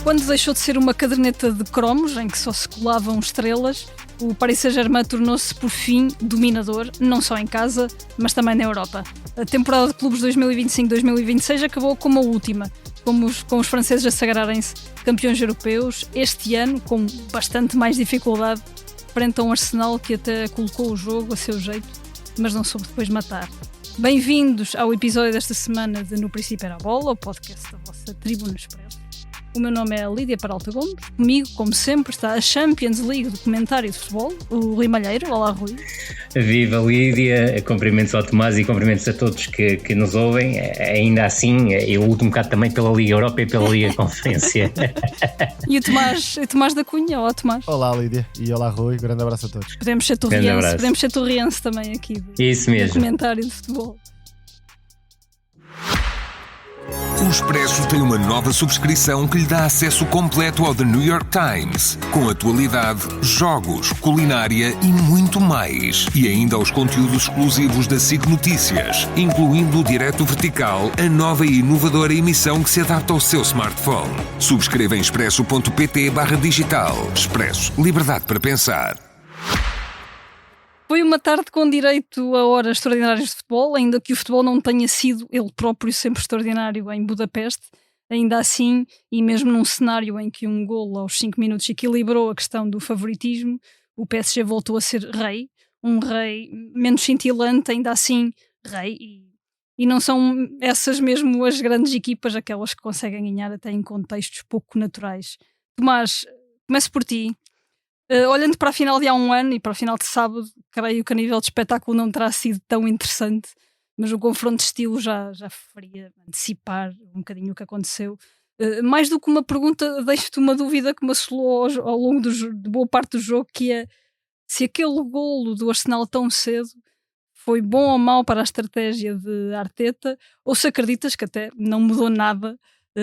Quando deixou de ser uma caderneta de cromos, em que só se colavam estrelas, o Paris Saint-Germain tornou-se, por fim, dominador, não só em casa, mas também na Europa. A temporada de clubes 2025-2026 acabou como a última, com os franceses a sagrarem-se campeões europeus, este ano, com bastante mais dificuldade, frente a um Arsenal que até colocou o jogo a seu jeito, mas não soube depois matar. Bem-vindos ao episódio desta semana de No Princípio Era a Bola, o podcast da vossa Tribuna Expresso. O meu nome é Lídia Peralta Gomes. Comigo, como sempre, está a Champions League do comentário de futebol, o Rui Malheiro. Olá, Rui. Viva Lídia, cumprimentos ao Tomás e cumprimentos a todos que nos ouvem. Ainda assim, eu luto um bocado também pela Liga Europa e pela Liga Conferência. E o Tomás da Cunha. Olá, Tomás. Olá, Lídia. E olá, Rui. Grande abraço a todos. Podemos ser torriense também aqui Isso mesmo. Do comentário de futebol. O Expresso tem uma nova subscrição que lhe dá acesso completo ao The New York Times, com atualidade, jogos, culinária e muito mais. E ainda aos conteúdos exclusivos da SIC Notícias, incluindo o Direto Vertical, a nova e inovadora emissão que se adapta ao seu smartphone. Subscreva em expresso.pt/digital. Expresso. Liberdade para pensar. Foi uma tarde com direito a horas extraordinárias de futebol, ainda que o futebol não tenha sido ele próprio sempre extraordinário em Budapeste. Ainda assim, e mesmo num cenário em que um golo aos 5 minutos equilibrou a questão do favoritismo, o PSG voltou a ser rei, um rei menos cintilante, ainda assim rei. E não são essas mesmo as grandes equipas, aquelas que conseguem ganhar até em contextos pouco naturais. Tomás, começo por ti. Olhando para a final de há um ano e para a final de sábado, creio que a nível de espetáculo não terá sido tão interessante, mas o confronto de estilo já faria antecipar um bocadinho o que aconteceu. Mais do que uma pergunta, deixo-te uma dúvida que me assolou ao longo de boa parte do jogo, que é se aquele golo do Arsenal tão cedo foi bom ou mau para a estratégia de Arteta, ou se acreditas que até não mudou nada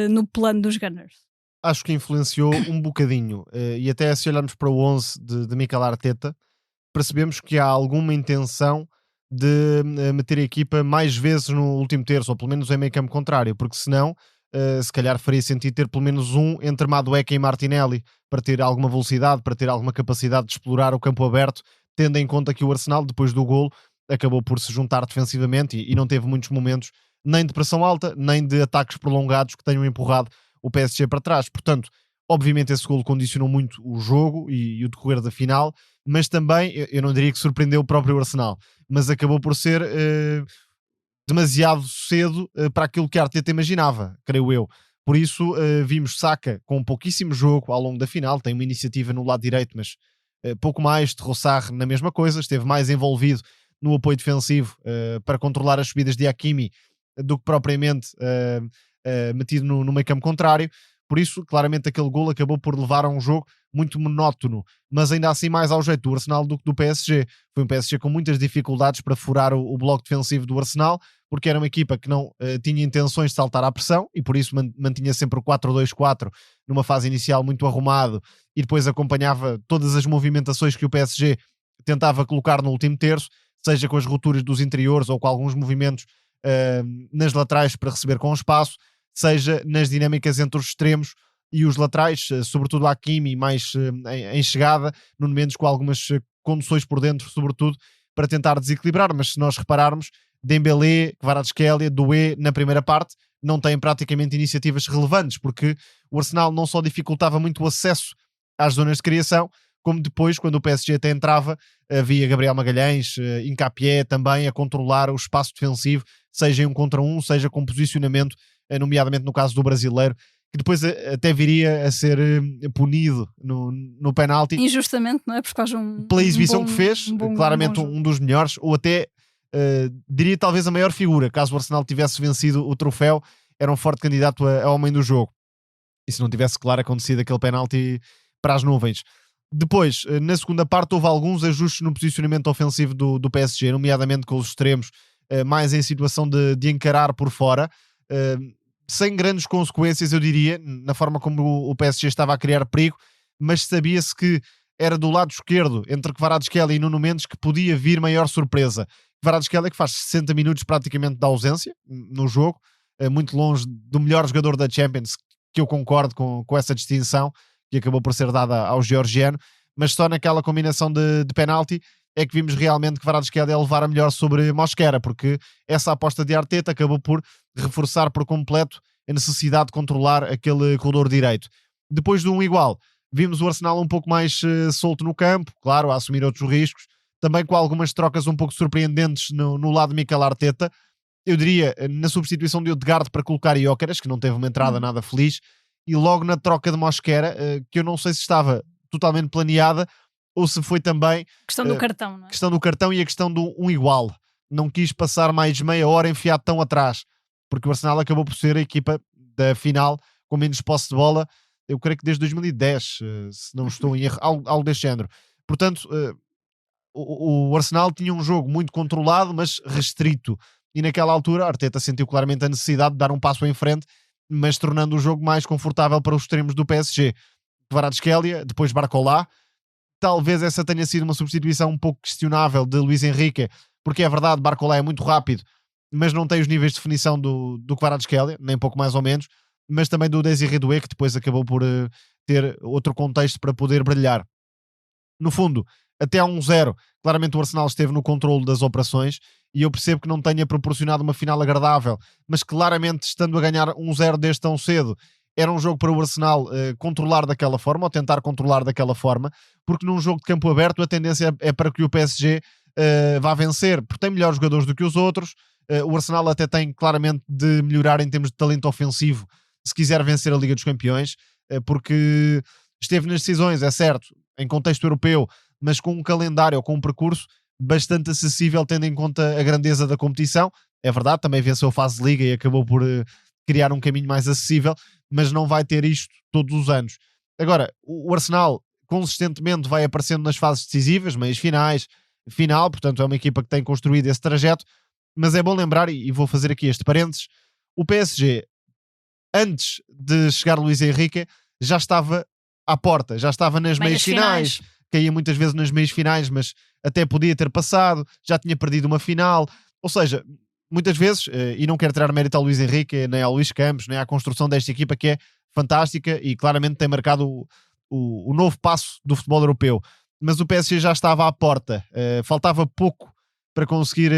no plano dos Gunners. Acho que influenciou um bocadinho, e até se olharmos para o 11 de Mikel Arteta, percebemos que há alguma intenção de meter a equipa mais vezes no último terço, ou pelo menos em meio campo contrário, porque senão se calhar faria sentido ter pelo menos um entre Madueke e Martinelli, para ter alguma velocidade, para ter alguma capacidade de explorar o campo aberto, tendo em conta que o Arsenal, depois do golo, acabou por se juntar defensivamente e não teve muitos momentos nem de pressão alta, nem de ataques prolongados que tenham empurrado o PSG para trás. Portanto, obviamente esse golo condicionou muito o jogo e o decorrer da final, mas também, eu não diria que surpreendeu o próprio Arsenal, mas acabou por ser demasiado cedo para aquilo que a Arteta imaginava, creio eu. Por isso vimos Saka com pouquíssimo jogo ao longo da final, tem uma iniciativa no lado direito, mas pouco mais, de Trossard na mesma coisa, esteve mais envolvido no apoio defensivo para controlar as subidas de Hakimi do que propriamente metido no meio campo contrário. Por isso, claramente aquele golo acabou por levar a um jogo muito monótono, mas ainda assim mais ao jeito do Arsenal do que do PSG. Foi um PSG com muitas dificuldades para furar o bloco defensivo do Arsenal, porque era uma equipa que não tinha intenções de saltar à pressão e por isso mantinha sempre o 4-2-4 numa fase inicial muito arrumado e depois acompanhava todas as movimentações que o PSG tentava colocar no último terço, seja com as rupturas dos interiores ou com alguns movimentos nas laterais para receber com espaço, seja nas dinâmicas entre os extremos e os laterais, sobretudo a Hakimi mais em chegada, Nuno Mendes com algumas conduções por dentro, sobretudo para tentar desequilibrar. Mas se nós repararmos, Dembélé, Kvaratskhelia, Doué na primeira parte não têm praticamente iniciativas relevantes, porque o Arsenal não só dificultava muito o acesso às zonas de criação, como depois, quando o PSG até entrava, havia Gabriel Magalhães, Hincapié também a controlar o espaço defensivo, seja em 1 contra 1, seja com posicionamento, nomeadamente no caso do brasileiro, que depois até viria a ser punido no penalti. Injustamente, não é? Porque pela exibição que fez, claramente um dos melhores, ou até, diria talvez a maior figura. Caso o Arsenal tivesse vencido o troféu, era um forte candidato a homem do jogo. E se não tivesse, claro, acontecido aquele penalti para as nuvens. Depois, na segunda parte, houve alguns ajustes no posicionamento ofensivo do PSG, nomeadamente com os extremos mais em situação de encarar por fora, sem grandes consequências, eu diria, na forma como o PSG estava a criar perigo, mas sabia-se que era do lado esquerdo, entre Kvaratskhelia e Nuno Mendes, que podia vir maior surpresa. Kvaratskhelia que faz 60 minutos praticamente de ausência no jogo, muito longe do melhor jogador da Champions, que eu concordo com essa distinção, que acabou por ser dada ao georgiano, mas só naquela combinação de penalti é que vimos realmente que Kvaratskhelia levar a melhor sobre Mosquera, porque essa aposta de Arteta acabou por reforçar por completo a necessidade de controlar aquele corredor direito. Depois de um igual, vimos o Arsenal um pouco mais solto no campo, claro, a assumir outros riscos, também com algumas trocas um pouco surpreendentes no lado de Mikel Arteta. Eu diria, na substituição de Odegaard para colocar Gyökeres, que não teve uma entrada nada feliz, e logo na troca de Mosquera, que eu não sei se estava totalmente planeada, ou se foi também Questão do cartão, não é? questão do cartão e a questão do um igual. Não quis passar mais meia hora enfiado tão atrás, porque o Arsenal acabou por ser a equipa da final com menos posse de bola, eu creio que desde 2010, se não estou em erro, algo deste género. Portanto, o Arsenal tinha um jogo muito controlado, mas restrito. E naquela altura, Arteta sentiu claramente a necessidade de dar um passo em frente, mas tornando o jogo mais confortável para os extremos do PSG. Kvaratskhelia, depois Barcola. Talvez essa tenha sido uma substituição um pouco questionável de Luís Henrique, porque é verdade, Barcola é muito rápido, mas não tem os níveis de definição do Kvaratskhelia, nem pouco mais ou menos, mas também do Désiré Doué, que depois acabou por ter outro contexto para poder brilhar. No fundo, até a 1-0, claramente o Arsenal esteve no controle das operações, e eu percebo que não tenha proporcionado uma final agradável, mas claramente estando a ganhar 1-0 desde tão cedo, era um jogo para o Arsenal controlar daquela forma, ou tentar controlar daquela forma, porque num jogo de campo aberto a tendência é para que o PSG vá vencer, porque tem melhores jogadores do que os outros. O Arsenal até tem claramente de melhorar em termos de talento ofensivo, se quiser vencer a Liga dos Campeões, porque esteve nas decisões, é certo, em contexto europeu, mas com um calendário ou com um percurso bastante acessível, tendo em conta a grandeza da competição. É verdade, também venceu a fase de Liga e acabou por criar um caminho mais acessível, mas não vai ter isto todos os anos. Agora, o Arsenal consistentemente vai aparecendo nas fases decisivas, meias finais, final, portanto é uma equipa que tem construído esse trajeto, mas é bom lembrar, e vou fazer aqui este parênteses, o PSG, antes de chegar Luís Henrique, já estava à porta, já estava nas meias finais, caía muitas vezes nas meias finais, mas até podia ter passado, já tinha perdido uma final, ou seja, muitas vezes, e não quero tirar mérito ao Luís Henrique, nem ao Luís Campos, nem à construção desta equipa que é fantástica e claramente tem marcado o novo passo do futebol europeu, mas o PSG já estava à porta, faltava pouco para conseguir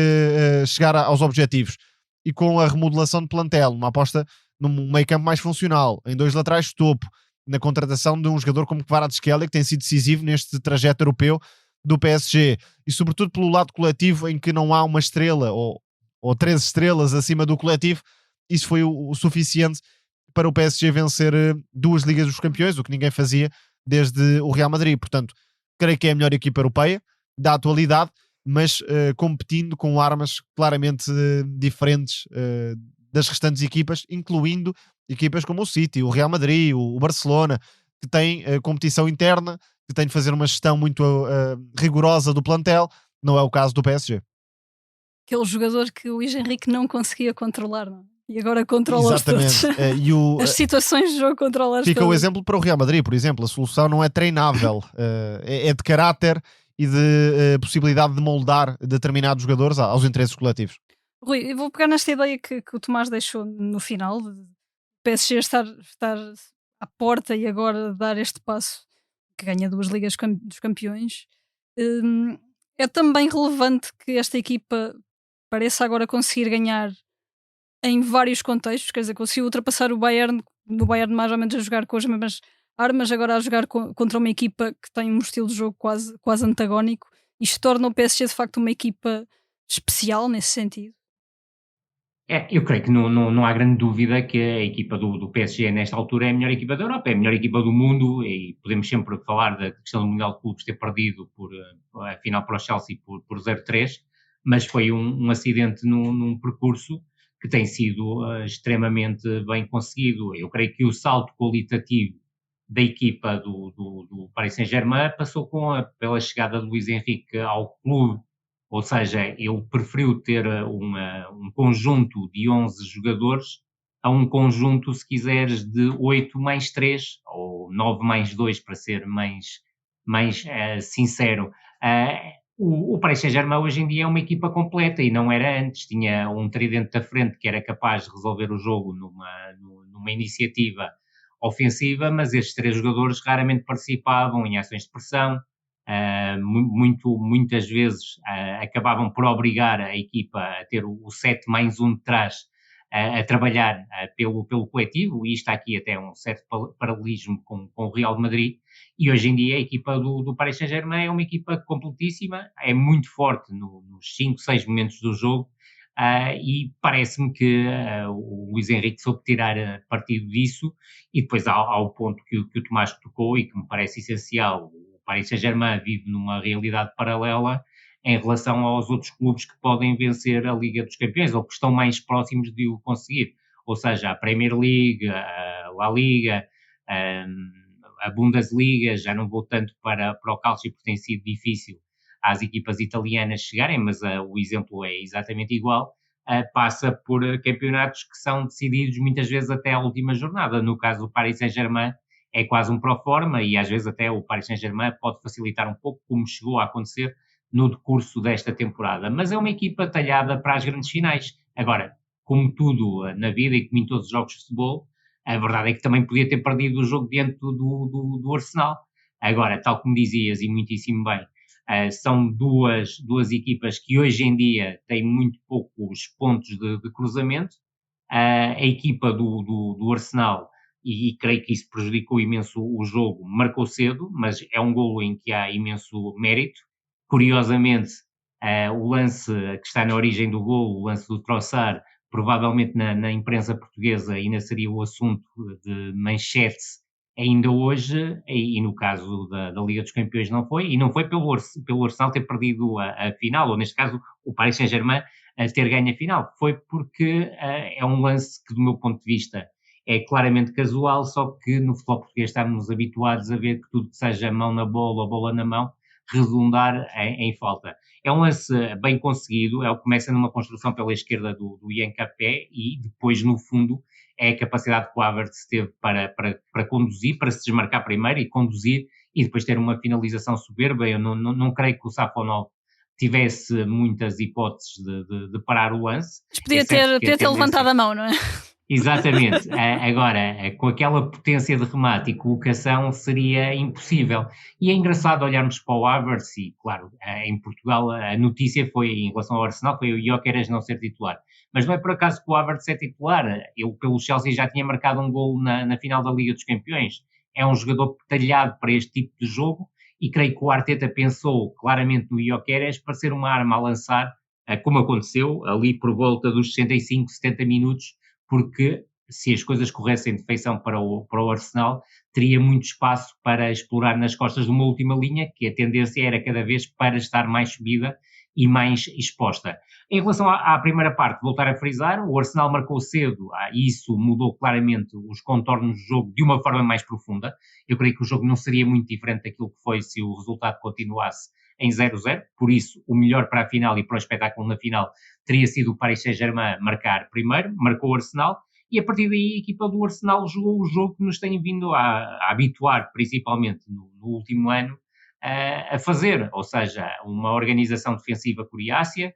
chegar aos objetivos, e com a remodelação de plantel, uma aposta num meio campo mais funcional, em 2 laterais de topo, na contratação de um jogador como Kvaratskhelia, que tem sido decisivo neste trajeto europeu do PSG, e sobretudo pelo lado coletivo, em que não há uma estrela ou 3 estrelas acima do coletivo, isso foi o suficiente para o PSG vencer 2 Ligas dos Campeões, o que ninguém fazia desde o Real Madrid. Portanto, creio que é a melhor equipa europeia da atualidade, mas competindo com armas claramente diferentes das restantes equipas, incluindo equipas como o City, o Real Madrid, o Barcelona, que têm competição interna, que têm de fazer uma gestão muito rigorosa do plantel. Não é o caso do PSG. Aquele jogador que o Luís Henrique não conseguia controlar, não é? E agora controla-os todos. As situações de jogo controla-os Fica todos. o exemplo para o Real Madrid, por exemplo. A solução não é treinável, é de caráter e de possibilidade de moldar determinados jogadores aos interesses coletivos. Rui, eu vou pegar nesta ideia que o Tomás deixou no final, de o PSG estar à porta e agora dar este passo, que ganha 2 Ligas dos Campeões. É também relevante que esta equipa pareça agora conseguir ganhar em vários contextos, quer dizer, conseguiu ultrapassar o Bayern, no Bayern mais ou menos a jogar com as mesmas armas, agora a jogar contra uma equipa que tem um estilo de jogo quase antagónico. Isto torna o PSG de facto uma equipa especial nesse sentido. Eu creio que não há grande dúvida que a equipa do PSG nesta altura é a melhor equipa da Europa, é a melhor equipa do mundo, e podemos sempre falar da questão do Mundial de Clubes ter perdido a final para o Chelsea por 0-3, mas foi um acidente num percurso que tem sido extremamente bem conseguido. Eu creio que o salto qualitativo da equipa do Paris Saint-Germain passou pela chegada de Luís Henrique ao clube, ou seja, ele preferiu ter um conjunto de 11 jogadores a um conjunto, se quiseres, de 8 mais 3, ou 9 mais 2, para ser mais sincero. O Paris Saint-Germain hoje em dia é uma equipa completa e não era antes. Tinha um tridente da frente que era capaz de resolver o jogo numa iniciativa ofensiva, mas estes 3 jogadores raramente participavam em ações de pressão, muitas vezes acabavam por obrigar a equipa a ter o 7+1 de trás a trabalhar pelo coletivo, e isto aqui até é um certo paralelismo com o Real de Madrid, e hoje em dia a equipa do Paris Saint-Germain é uma equipa completíssima, é muito forte nos 5, 6 momentos do jogo, e parece-me que o Luís Henrique soube tirar partido disso, e depois há o ponto que o Tomás tocou e que me parece essencial. O Paris Saint-Germain vive numa realidade paralela em relação aos outros clubes que podem vencer a Liga dos Campeões ou que estão mais próximos de o conseguir, ou seja, a Premier League, a La Liga, a Bundesliga. Já não vou tanto para o Calcio porque tem sido difícil às equipas italianas chegarem, mas o exemplo é exatamente igual, passa por campeonatos que são decididos muitas vezes até à última jornada. No caso do Paris Saint-Germain é quase um pró-forma, e às vezes até o Paris Saint-Germain pode facilitar um pouco, como chegou a acontecer no decurso desta temporada, mas é uma equipa talhada para as grandes finais. Agora, como tudo na vida e como em todos os jogos de futebol, a verdade é que também podia ter perdido o jogo diante do Arsenal. Agora, tal como dizias, e muitíssimo bem, são duas equipas que hoje em dia têm muito poucos pontos de cruzamento. A equipa do Arsenal, e creio que isso prejudicou imenso o jogo, marcou cedo, mas é um golo em que há imenso mérito. Curiosamente, o lance que está na origem do golo, o lance do Trossard, provavelmente na imprensa portuguesa ainda seria o assunto de manchete ainda hoje, e no caso da Liga dos Campeões não foi, e não foi pelo Arsenal ter perdido a final, ou neste caso o Paris Saint-Germain ter ganho a final, foi porque é um lance que, do meu ponto de vista, é claramente casual, só que no futebol português estamos habituados a ver que tudo que seja mão na bola ou bola na mão redundar em falta. É um lance bem conseguido, começa numa construção pela esquerda do Ian Capé, e depois, no fundo, é a capacidade que o Havertz teve para conduzir, para se desmarcar primeiro e conduzir, e depois ter uma finalização soberba. Eu não creio que o Safonov tivesse muitas hipóteses de parar o lance. Mas podia ter levantado a mão, não é? Exatamente. Agora, com aquela potência de remate e colocação, seria impossível. E é engraçado olharmos para o Havertz, e claro, em Portugal a notícia foi, em relação ao Arsenal, foi o Gyökeres não ser titular. Mas não é por acaso que o Havertz é titular. Ele, pelo Chelsea, já tinha marcado um golo na final da Liga dos Campeões. É um jogador talhado para este tipo de jogo, e creio que o Arteta pensou claramente no Gyökeres para ser uma arma a lançar, como aconteceu ali por volta dos 65, 70 minutos, porque se as coisas corressem de feição para o Arsenal, teria muito espaço para explorar nas costas de uma última linha, que a tendência era cada vez para estar mais subida e mais exposta. Em relação à primeira parte, voltar a frisar, o Arsenal marcou cedo, e isso mudou claramente os contornos do jogo de uma forma mais profunda. Eu creio que o jogo não seria muito diferente daquilo que foi se o resultado continuasse em 0-0, por isso o melhor para a final e para o espetáculo na final teria sido o Paris Saint-Germain marcar primeiro, marcou o Arsenal, e a partir daí a equipa do Arsenal jogou o jogo que nos tem vindo a habituar, principalmente no último ano, a fazer, ou seja, uma organização defensiva coriácea,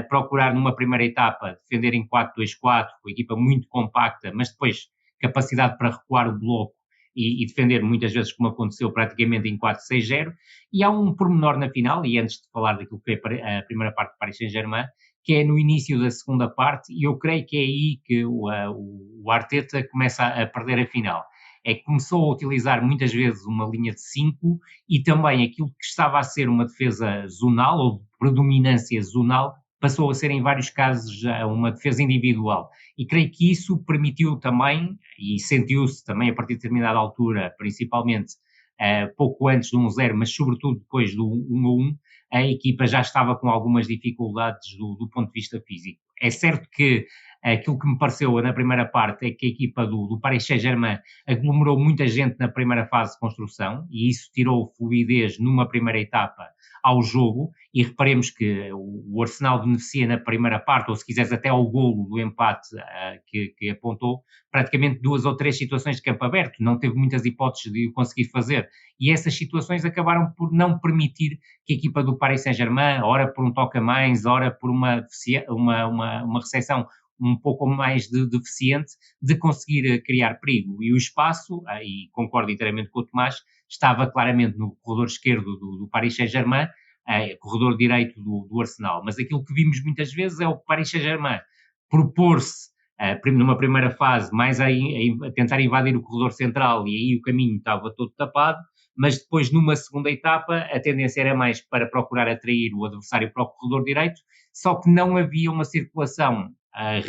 procurar numa primeira etapa defender em 4-2-4, com a equipa muito compacta, mas depois capacidade para recuar o bloco e defender muitas vezes, como aconteceu praticamente em 4-6-0, e há um pormenor na final, e antes de falar daquilo que é a primeira parte do Paris Saint-Germain, que é no início da segunda parte, e eu creio que é aí que o Arteta começa a perder a final. É que começou a utilizar muitas vezes uma linha de 5, e também aquilo que estava a ser uma defesa zonal, ou de predominância zonal, passou a ser em vários casos uma defesa individual. E creio que isso permitiu também, e sentiu-se também a partir de determinada altura, principalmente pouco antes do 1-0, mas sobretudo depois do 1-1, a equipa já estava com algumas dificuldades do ponto de vista físico. É certo que aquilo que me pareceu na primeira parte é que a equipa do Paris Saint-Germain aglomerou muita gente na primeira fase de construção, e isso tirou fluidez numa primeira etapa ao jogo, e reparemos que o Arsenal beneficia na primeira parte, ou se quiseres até ao golo do empate que apontou, praticamente 2 ou 3 situações de campo aberto, não teve muitas hipóteses de o conseguir fazer, e essas situações acabaram por não permitir que a equipa do Paris Saint-Germain, ora por um toque a mais, ora por uma recepção um pouco mais deficiente de conseguir criar perigo. E o espaço, e concordo inteiramente com o Tomás, estava claramente no corredor esquerdo do Paris Saint-Germain, corredor direito do Arsenal. Mas aquilo que vimos muitas vezes é o Paris Saint-Germain propor-se numa primeira fase mais a tentar invadir o corredor central, e aí o caminho estava todo tapado, mas depois numa segunda etapa a tendência era mais para procurar atrair o adversário para o corredor direito, só que não havia uma circulação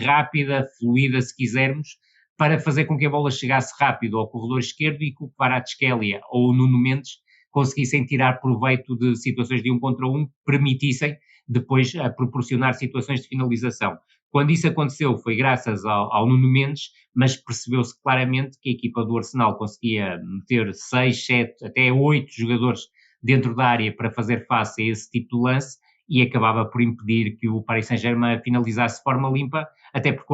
rápida, fluida, se quisermos, para fazer com que a bola chegasse rápido ao corredor esquerdo e que o Kvaratskhelia ou o Nuno Mendes conseguissem tirar proveito de situações de 1 contra 1 que permitissem depois proporcionar situações de finalização. Quando isso aconteceu foi graças ao Nuno Mendes, mas percebeu-se claramente que a equipa do Arsenal conseguia meter 6, 7, até 8 jogadores dentro da área para fazer face a esse tipo de lance e acabava por impedir que o Paris Saint-Germain finalizasse de forma limpa, até porque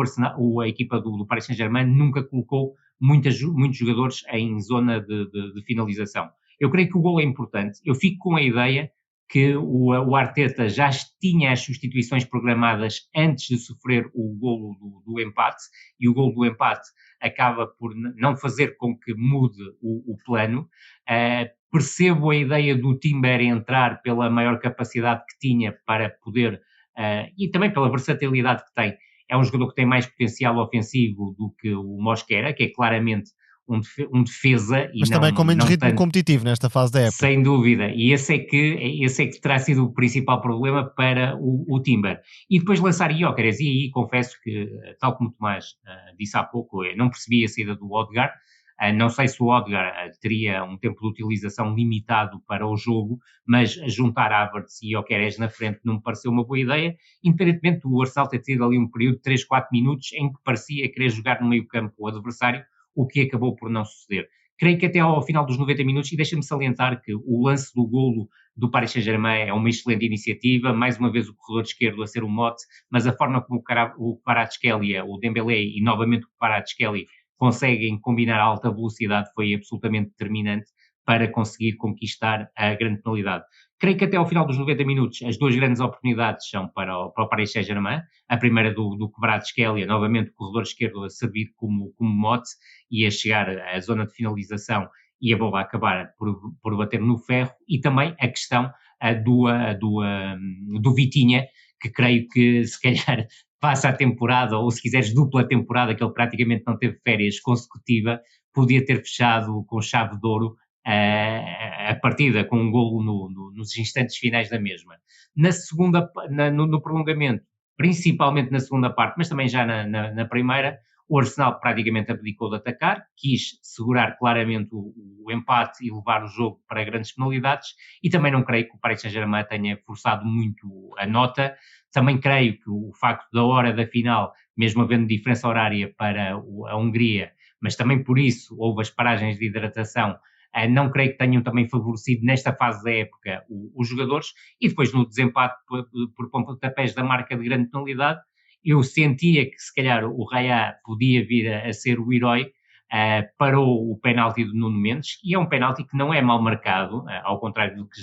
a equipa do Paris Saint-Germain nunca colocou muitos jogadores em zona de finalização. Eu creio que o gol é importante. Eu fico com a ideia que o Arteta já tinha as substituições programadas antes de sofrer o golo do empate, e o golo do empate acaba por não fazer com que mude o plano. Percebo a ideia do Timber entrar pela maior capacidade que tinha para poder, e também pela versatilidade que tem. É um jogador que tem mais potencial ofensivo do que o Mosquera, que é claramente um defesa. Mas também com menos ritmo competitivo nesta fase da época. Sem dúvida, e esse é que terá sido o principal problema para o Timber. E depois lançar Gyökeres, e aí confesso que, tal como o Tomás disse há pouco, eu não percebi a saída do Odegaard. Não sei se o Odegaard teria um tempo de utilização limitado para o jogo, mas juntar Havertz e Gyökeres na frente não me pareceu uma boa ideia, independentemente do Arsenal ter tido ali um período de 3-4 minutos em que parecia querer jogar no meio campo o adversário, o que acabou por não suceder. Creio que até ao final dos 90 minutos, e deixa-me salientar que o lance do golo do Paris Saint-Germain é uma excelente iniciativa, mais uma vez o corredor esquerdo a ser um mote, mas a forma como o Kvaratskhelia, o Dembélé e novamente o Kvaratskhelia conseguem combinar a alta velocidade foi absolutamente determinante para conseguir conquistar a grande penalidade. Creio que até ao final dos 90 minutos as duas grandes oportunidades são para o Paris Saint-Germain, a primeira do Kvaratskhelia, novamente o corredor esquerdo a servir como mote e a chegar à zona de finalização e a bola a acabar por bater no ferro, e também a questão do Vitinha, que creio que se calhar passa a temporada, ou se quiseres dupla temporada, que ele praticamente não teve férias consecutiva, podia ter fechado com chave de ouro a partida, com um golo nos instantes finais da mesma. No prolongamento, principalmente na segunda parte, mas também já na primeira, o Arsenal praticamente abdicou de atacar, quis segurar claramente o empate e levar o jogo para grandes penalidades, e também não creio que o Paris Saint-Germain tenha forçado muito a nota. Também creio que o facto da hora da final, mesmo havendo diferença horária para a Hungria, mas também por isso houve as paragens de hidratação, não creio que tenham também favorecido nesta fase da época os jogadores, e depois no desempate por pontapés da marca de grande penalidade, eu sentia que se calhar o Raya podia vir a ser o herói, parou o penalti do Nuno Mendes, e é um penalti que não é mal marcado, ao contrário do que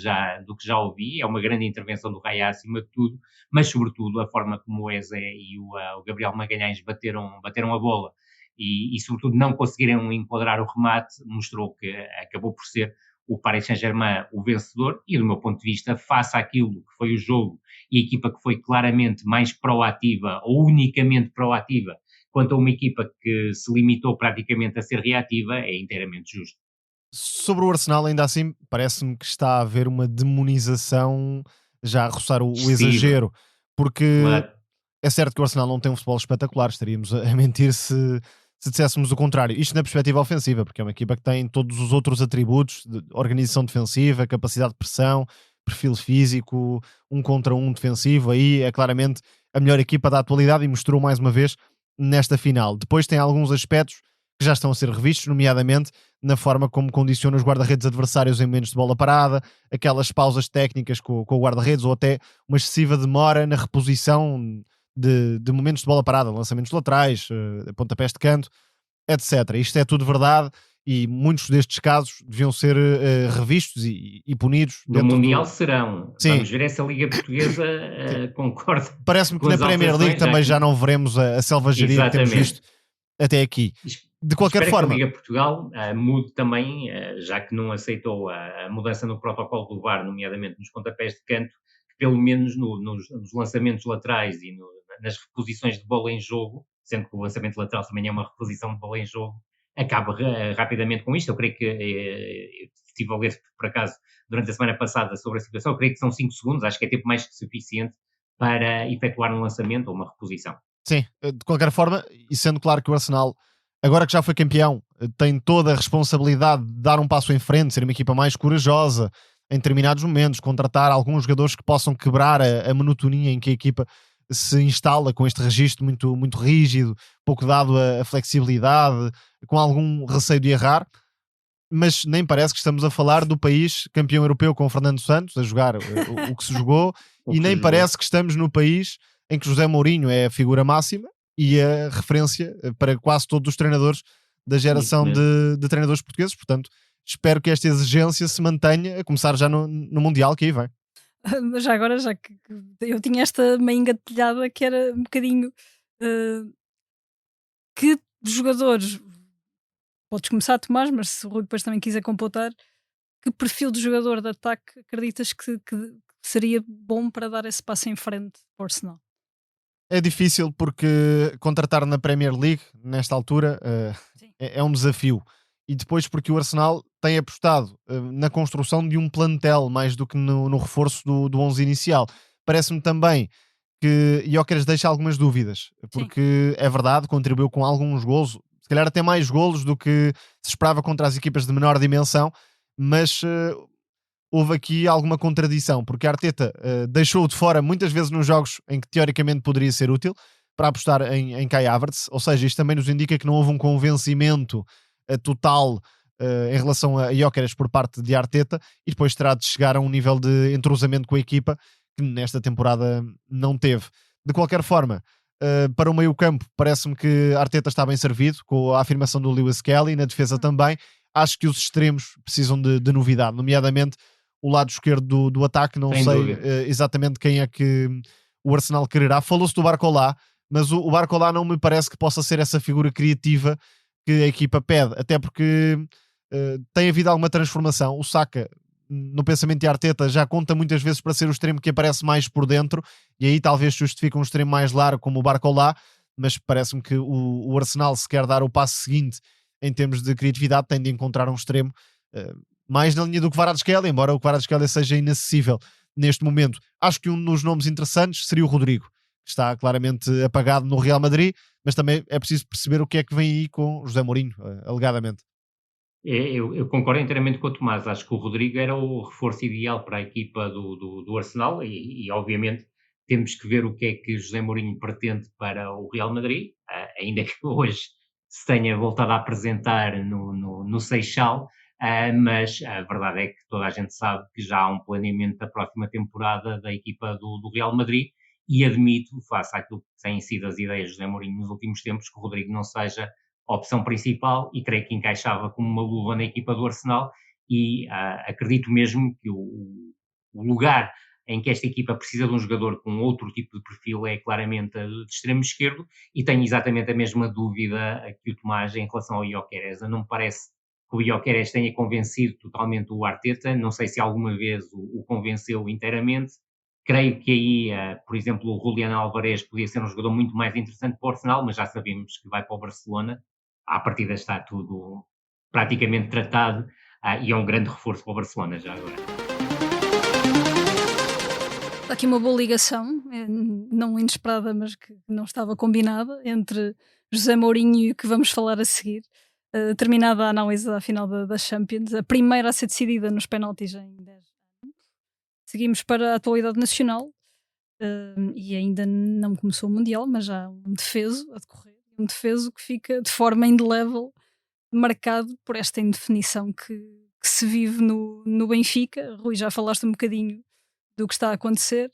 já ouvi, é uma grande intervenção do Raya acima de tudo, mas sobretudo a forma como o Eze e o Gabriel Magalhães bateram a bola, e sobretudo não conseguiram enquadrar o remate, mostrou que acabou por ser o Paris Saint-Germain o vencedor, e do meu ponto de vista, face àquilo que foi o jogo e a equipa que foi claramente mais proativa, ou unicamente proativa, quanto a uma equipa que se limitou praticamente a ser reativa, é inteiramente justo. Sobre o Arsenal, ainda assim, parece-me que está a haver uma demonização, já a roçar o exagero, porque claro, é certo que o Arsenal não tem um futebol espetacular, estaríamos a mentir se disséssemos o contrário. Isto na perspectiva ofensiva, porque é uma equipa que tem todos os outros atributos de organização defensiva, capacidade de pressão, perfil físico, 1 contra 1 defensivo. Aí é claramente a melhor equipa da atualidade e mostrou mais uma vez nesta final. Depois tem alguns aspectos que já estão a ser revistos, nomeadamente na forma como condiciona os guarda-redes adversários em momentos de bola parada, aquelas pausas técnicas com o guarda-redes, ou até uma excessiva demora na reposição de momentos de bola parada, lançamentos laterais, pontapés de canto, etc. Isto é tudo verdade e muitos destes casos deviam ser revistos e punidos. No Mundial serão. Sim. Vamos ver essa Liga Portuguesa, concorda. Parece-me que na Premier League também já não veremos a selvageria que temos visto até aqui. De qualquer forma, que a Liga Portugal mude também, já que não aceitou a mudança no protocolo do VAR, nomeadamente nos pontapés de canto, que pelo menos nos lançamentos laterais e nas reposições de bola em jogo, sendo que o lançamento lateral também é uma reposição de bola em jogo, acaba rapidamente com isto. Eu creio que estive a ler, por acaso, durante a semana passada sobre a situação, eu creio que são 5 segundos, acho que é tempo mais que suficiente para efetuar um lançamento ou uma reposição. Sim, de qualquer forma, e sendo claro que o Arsenal, agora que já foi campeão, tem toda a responsabilidade de dar um passo em frente, ser uma equipa mais corajosa em determinados momentos, contratar alguns jogadores que possam quebrar a monotonia em que a equipa se instala com este registro muito, muito rígido, pouco dado a flexibilidade, com algum receio de errar, mas nem parece que estamos a falar do país campeão europeu com o Fernando Santos a jogar o que se jogou, e nem parece que estamos no país em que José Mourinho é a figura máxima e a referência para quase todos os treinadores da geração de treinadores portugueses. Portanto, espero que esta exigência se mantenha, a começar já no Mundial que aí vem. Já agora, já que eu tinha esta meio engatilhada que era um bocadinho que jogadores, podes começar, Tomás, mas se o Rui depois também quiser completar, que perfil de jogador de ataque acreditas que seria bom para dar esse passo em frente para o Arsenal? É difícil porque contratar na Premier League nesta altura é um desafio, e depois porque o Arsenal tem apostado na construção de um plantel mais do que no reforço do 11 inicial. Parece-me também que Gyökeres deixa algumas dúvidas, porque é verdade, contribuiu com alguns golos, se calhar até mais golos do que se esperava contra as equipas de menor dimensão, mas houve aqui alguma contradição, porque a Arteta deixou-o de fora muitas vezes nos jogos em que teoricamente poderia ser útil para apostar em Kai Havertz, ou seja, isto também nos indica que não houve um convencimento total em relação a Gyökeres por parte de Arteta, e depois terá de chegar a um nível de entrosamento com a equipa que nesta temporada não teve. De qualquer forma, para o meio campo parece-me que Arteta está bem servido com a afirmação do Lewis Kelly, na defesa também. Acho que os extremos precisam de novidade, nomeadamente o lado esquerdo do ataque. Não sei exatamente quem é que o Arsenal quererá. Falou-se do Barcola, mas o Barcola não me parece que possa ser essa figura criativa que a equipa pede, até porque tem havido alguma transformação. O Saka, no pensamento de Arteta, já conta muitas vezes para ser o extremo que aparece mais por dentro, e aí talvez justifique um extremo mais largo como o Barcola, mas parece-me que o Arsenal, se quer dar o passo seguinte em termos de criatividade, tem de encontrar um extremo mais na linha do Kvaratskhelia, embora o Kvaratskhelia seja inacessível neste momento. Acho que um dos nomes interessantes seria o Rodrigo, que está claramente apagado no Real Madrid, mas também é preciso perceber o que é que vem aí com José Mourinho, alegadamente. Eu concordo inteiramente com o Tomás. Acho que o Rodrigo era o reforço ideal para a equipa do Arsenal e obviamente temos que ver o que é que José Mourinho pretende para o Real Madrid, ainda que hoje se tenha voltado a apresentar no Seixal, mas a verdade é que toda a gente sabe que já há um planeamento da próxima temporada da equipa do Real Madrid, e admito, face àquilo que têm sido as ideias de José Mourinho nos últimos tempos, que o Rodrigo não seja a opção principal, e creio que encaixava como uma luva na equipa do Arsenal, e acredito mesmo que o lugar em que esta equipa precisa de um jogador com outro tipo de perfil é claramente de extremo esquerdo, e tenho exatamente a mesma dúvida que o Tomás em relação ao Gyökeres. Não me parece que o Gyökeres tenha convencido totalmente o Arteta, não sei se alguma vez o convenceu inteiramente. Creio que aí, por exemplo, o Julián Álvarez podia ser um jogador muito mais interessante para o Arsenal, mas já sabemos que vai para o Barcelona. À partida está tudo praticamente tratado, e é um grande reforço para o Barcelona já agora. Está aqui uma boa ligação, não inesperada, mas que não estava combinada, entre José Mourinho e o que vamos falar a seguir. Terminada a análise da final da Champions, a primeira a ser decidida nos penaltis em 10 anos. Seguimos para a atualidade nacional, e ainda não começou o Mundial, mas já há um defeso a decorrer, um defeso que fica de forma indelével marcado por esta indefinição que se vive no Benfica. Rui, já falaste um bocadinho do que está a acontecer,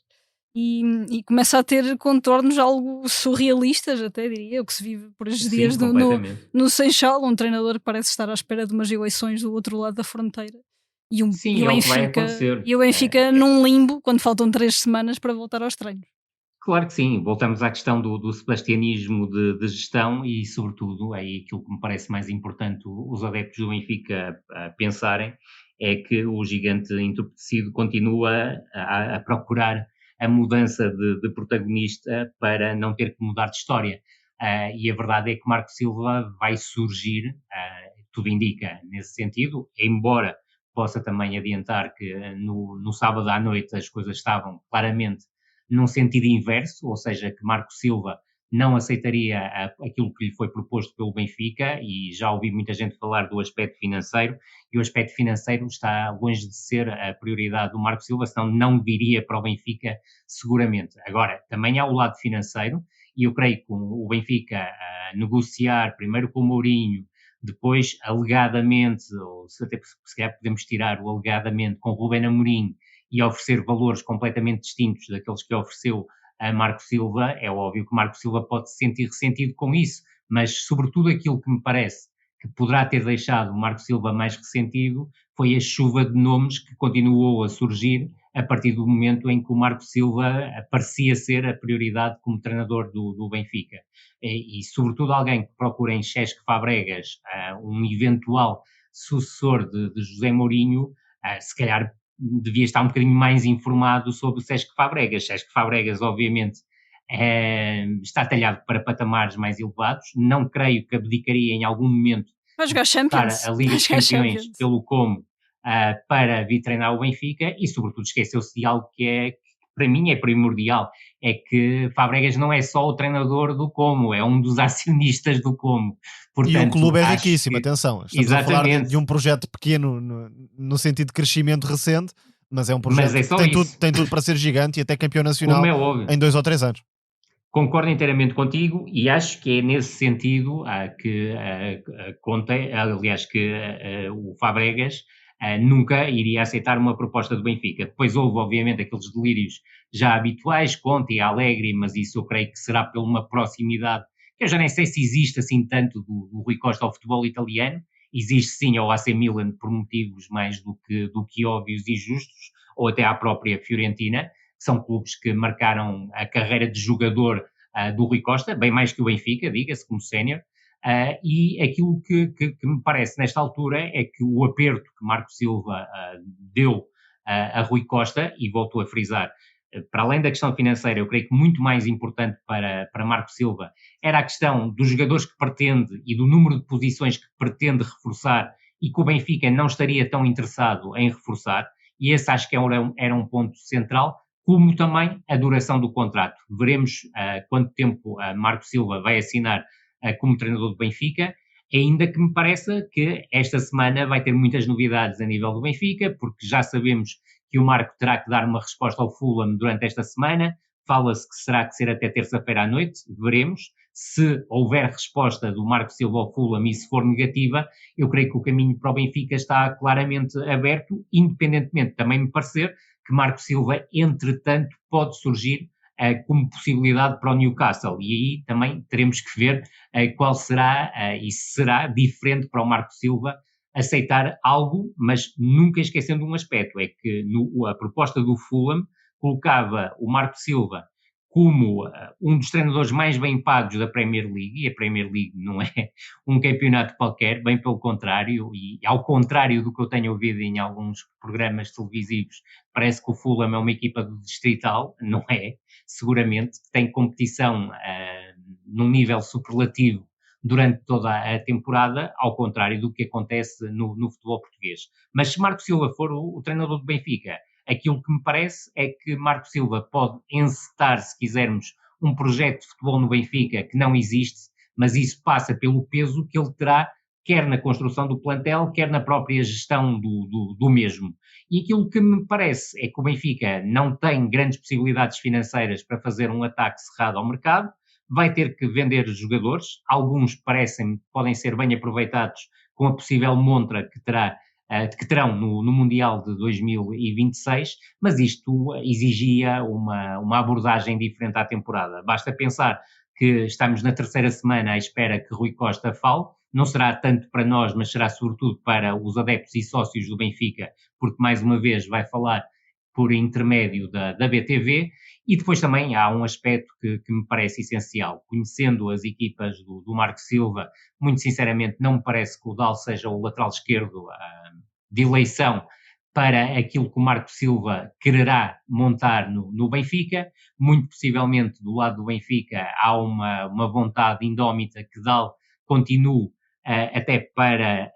e começa a ter contornos algo surrealistas, até diria, o que se vive por estes Sim, dias completamente. no Seixal, um treinador que parece estar à espera de umas eleições do outro lado da fronteira. Sim, é o que vai acontecer. E o Benfica num limbo quando faltam 3 semanas para voltar aos treinos. Claro que sim, voltamos à questão do sebastianismo de gestão e, sobretudo, aí aquilo que me parece mais importante os adeptos do Benfica a pensarem é que o gigante entorpecido continua a procurar a mudança de protagonista para não ter que mudar de história. E a verdade é que Marco Silva vai surgir, tudo indica nesse sentido, embora possa também adiantar que no sábado à noite as coisas estavam claramente num sentido inverso, ou seja, que Marco Silva não aceitaria aquilo que lhe foi proposto pelo Benfica, e já ouvi muita gente falar do aspecto financeiro, e o aspecto financeiro está longe de ser a prioridade do Marco Silva, senão não viria para o Benfica seguramente. Agora, também há o lado financeiro, e eu creio que o Benfica a negociar primeiro com o Mourinho, depois alegadamente, ou se calhar podemos tirar o alegadamente com o Rubén Amorim, e oferecer valores completamente distintos daqueles que ofereceu a Marco Silva, é óbvio que Marco Silva pode se sentir ressentido com isso, mas sobretudo aquilo que me parece que poderá ter deixado o Marco Silva mais ressentido foi a chuva de nomes que continuou a surgir a partir do momento em que o Marco Silva parecia ser a prioridade como treinador do Benfica. E sobretudo alguém que procura em Cesc Fabregas um eventual sucessor de José Mourinho, se calhar devia estar um bocadinho mais informado sobre o Cesc Fabregas. Cesc Fabregas, obviamente, está talhado para patamares mais elevados. Não creio que abdicaria em algum momento Vai jogar Champions. a Liga dos Campeões pelo Como para vir treinar o Benfica, e sobretudo esqueceu-se de algo que para mim é primordial, é que Fabregas não é só o treinador do Como, é um dos acionistas do Como. Portanto, e o clube é riquíssimo, atenção, estamos exatamente. a falar de um projeto pequeno no sentido de crescimento recente, mas é um projeto que tem tudo para ser gigante e até campeão nacional em 2 ou 3 anos. Concordo inteiramente contigo, e acho que é nesse sentido que o Fabregas nunca iria aceitar uma proposta do Benfica. Depois houve, obviamente, aqueles delírios já habituais, Conte e Allegri, mas isso eu creio que será por uma proximidade, que eu já nem sei se existe assim tanto do Rui Costa ao futebol italiano. Existe sim ao AC Milan por motivos mais do que óbvios e justos, ou até à própria Fiorentina, que são clubes que marcaram a carreira de jogador do Rui Costa, bem mais que o Benfica, diga-se, como sénior. E aquilo que me parece nesta altura é que o aperto que Marco Silva deu a Rui Costa, e voltou a frisar, para além da questão financeira, eu creio que muito mais importante para Marco Silva era a questão dos jogadores que pretende e do número de posições que pretende reforçar, e que o Benfica não estaria tão interessado em reforçar, e esse acho que era um ponto central, como também a duração do contrato. Veremos quanto tempo Marco Silva vai assinar como treinador do Benfica, ainda que me pareça que esta semana vai ter muitas novidades a nível do Benfica, porque já sabemos que o Marco terá que dar uma resposta ao Fulham durante esta semana. Fala-se que será que ser até terça-feira à noite, veremos. Se houver resposta do Marco Silva ao Fulham e se for negativa, eu creio que o caminho para o Benfica está claramente aberto, independentemente também me parecer que Marco Silva, entretanto, pode surgir como possibilidade para o Newcastle, e aí também teremos que ver qual será e se será diferente para o Marco Silva aceitar algo, mas nunca esquecendo um aspecto, é que a proposta do Fulham colocava o Marco Silva como um dos treinadores mais bem pagos da Premier League, e a Premier League não é um campeonato qualquer, bem pelo contrário, e ao contrário do que eu tenho ouvido em alguns programas televisivos, parece que o Fulham é uma equipa do distrital, não é, seguramente, que tem competição num nível superlativo durante toda a temporada, ao contrário do que acontece no futebol português. Mas se Marco Silva for o treinador do Benfica, aquilo que me parece é que Marco Silva pode encetar, se quisermos, um projeto de futebol no Benfica que não existe, mas isso passa pelo peso que ele terá, quer na construção do plantel, quer na própria gestão do mesmo. E aquilo que me parece é que o Benfica não tem grandes possibilidades financeiras para fazer um ataque cerrado ao mercado, vai ter que vender jogadores, alguns parecem-me podem ser bem aproveitados com a possível montra que terá que terão no Mundial de 2026, mas isto exigia uma abordagem diferente à temporada. Basta pensar que estamos na terceira semana à espera que Rui Costa fale, não será tanto para nós, mas será sobretudo para os adeptos e sócios do Benfica, porque mais uma vez vai falar por intermédio da BTV, e depois também há um aspecto que me parece essencial. Conhecendo as equipas do Marco Silva, muito sinceramente não me parece que o Dal seja o lateral esquerdo de eleição para aquilo que o Marco Silva quererá montar no Benfica. Muito possivelmente do lado do Benfica há uma vontade indómita que Dal continue até para